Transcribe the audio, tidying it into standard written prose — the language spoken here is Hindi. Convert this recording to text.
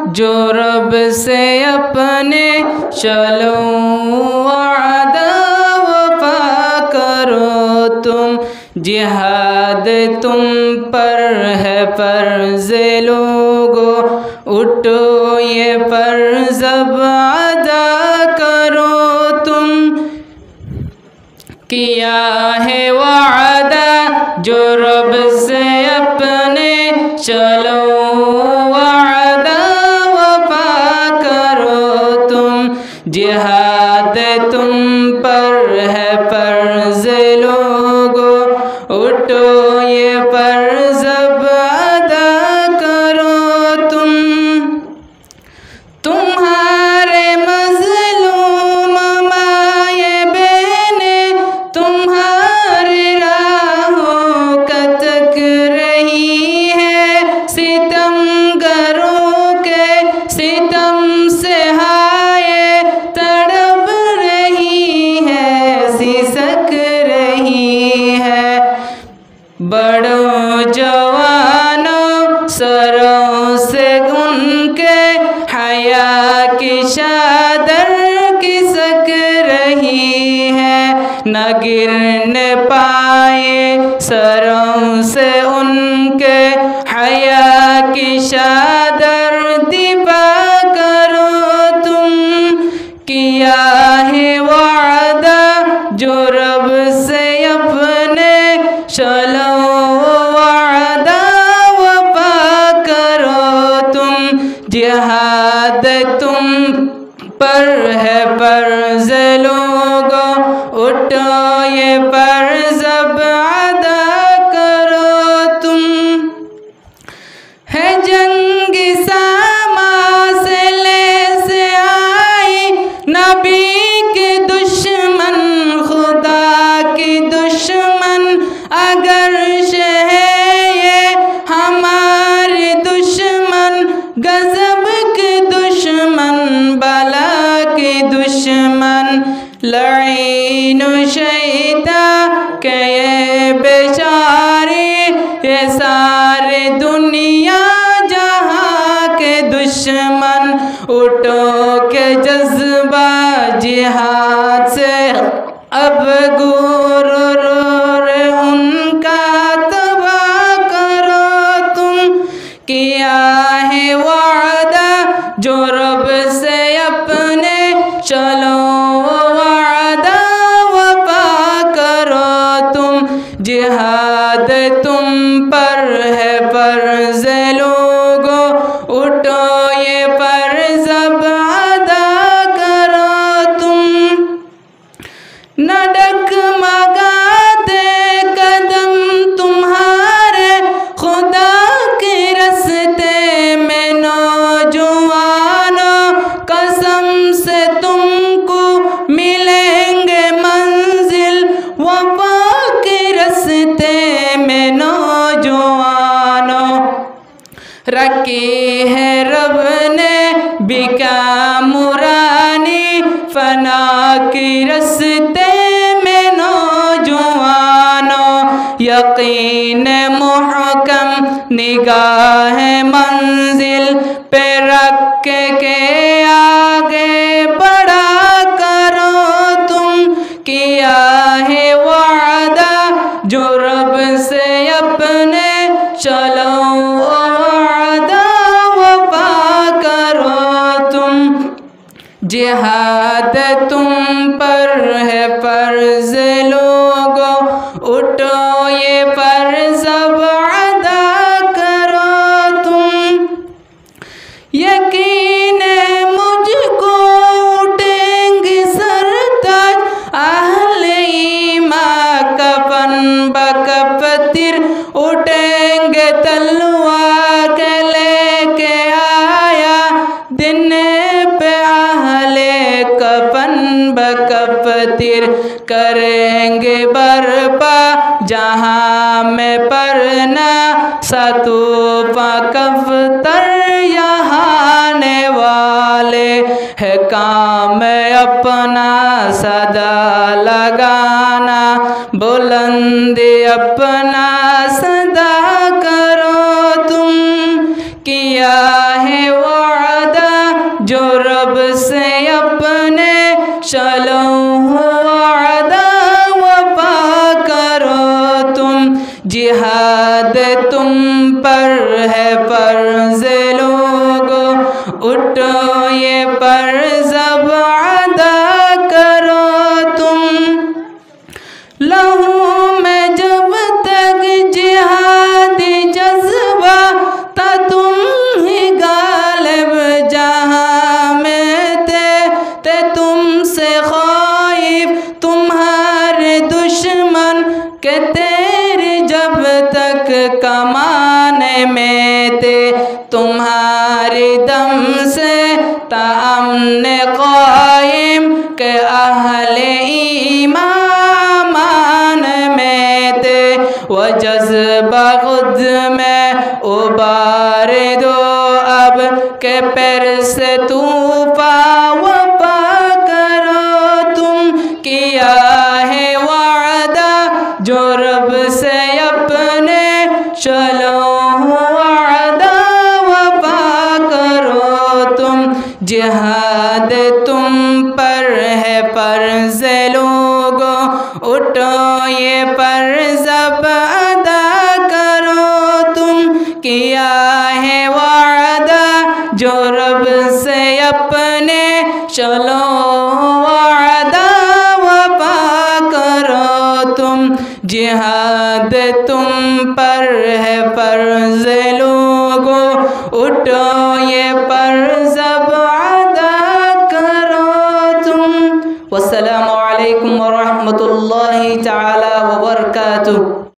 जो रब से अपने चलो, वादा वफा करो तुम। जिहाद तुम पर है फर्ज़ लोगो, उठो ये फर्ज़ अब अदा करो तुम। किया है वादा जो रब से अपने चलो, वादा वफा करो तुम। जिहाद तुम पर है फर्ज़ लोगो, उठो ये फर्ज़ अब अदा करो तुम। तुम्हारे मज़लूम माए बहने तुम्हारे राहों का तक रही है, सितमगरों के सितम से हाय तड़प रही है, सिसक रही है। बड़ों जवानों सरों से उनके हया की चादर खिसक रही है, न गिरने पाए सरों से उनके हया की चादर। दिफा करो तुम। किया है वादा जो रब से अपने चलो, वादा वफा करो तुम। जिहाद तुम पर है फर्ज़ लोगो, उठो ये फर्ज़ अब अदा करो तुम। है जंग सामा से लेस आई, नबी के दुश्मन खुदा के दुश्मन, अगर है ये हमारे दुश्मन, गज़ब के दुश्मन, बला के दुश्मन। लईन शैता के ये बेचारे, ये सारे दुनिया जहाँ के दुश्मन। उठो के जज्बा जिहाद से अब गुरूर उनका तबाह करो तुम। किया है वादा जो रब से अपने चलो, वादा वफा करो तुम। जिहाद तुम पर है फर्ज़ लोगो, उठो ये फर्ज़ अब अदा करो तुम। न डगमगाते कदम तुम्हारे खुदा के रस्ते में नौजवानों, कसम से तुमको मिलेंगे मंजिल, वफा के रस्ते में नौजवानों। रखी है रब ने बिका मुरानी, फना के रस्ते में नौजवानों। यकीन मुहकम निगाह मंजिल पे रख के आगे बढ़ा करो तुम। किया है वादा जो रब से अपने चलो, वादा वफा करो तुम। जिहाद तुम पर है फर्ज़ लोगो, उठो ये फर्ज़ अब अदा करो तुम। यकीन मुझको उठेंगे सरताज अहले ईमान, कफन बकफतिर उठेंगे तलवार के लेके आया दिन पे अहले कफन बकफतिर। करेंगे बर्पा जहाँ में परना, सतूफा कफ्तर यहाँ ने वाले है काम अपना सदा लगाना, बुलंदी अपना सदा करो तुम। किया है वादा उठो ये फर्ज अब अदा करो तुम। लहू में जब तक जिहादी जज्बा था तुम ही गालिब जहां में थे तुमसे खौफ तुम्हारे दुश्मन के तेरे जब तक कमाने में थे। तुम्हारे दम से तामने कायम के अहले ईमान में थे। वह जज्बा खुद में उबार दो अब के पैर से तूफा वफा करो तुम। किया है वादा जो रब से अपने चलो वादा वफा करो तुम। जिहाद तुम पर है फर्ज लोगो उठो ये फर्ज अब अदा करो तुम। किया है वादा जो रब से अपने चलो वादा वफा करो तुम। जिहाद तुम पर है फर्ज लोगो उठो ये फर्ज अब अदा करो तुम। वस्सलामु अलैकुम व रहमतुल्लाहि तआला व बरकातुहू।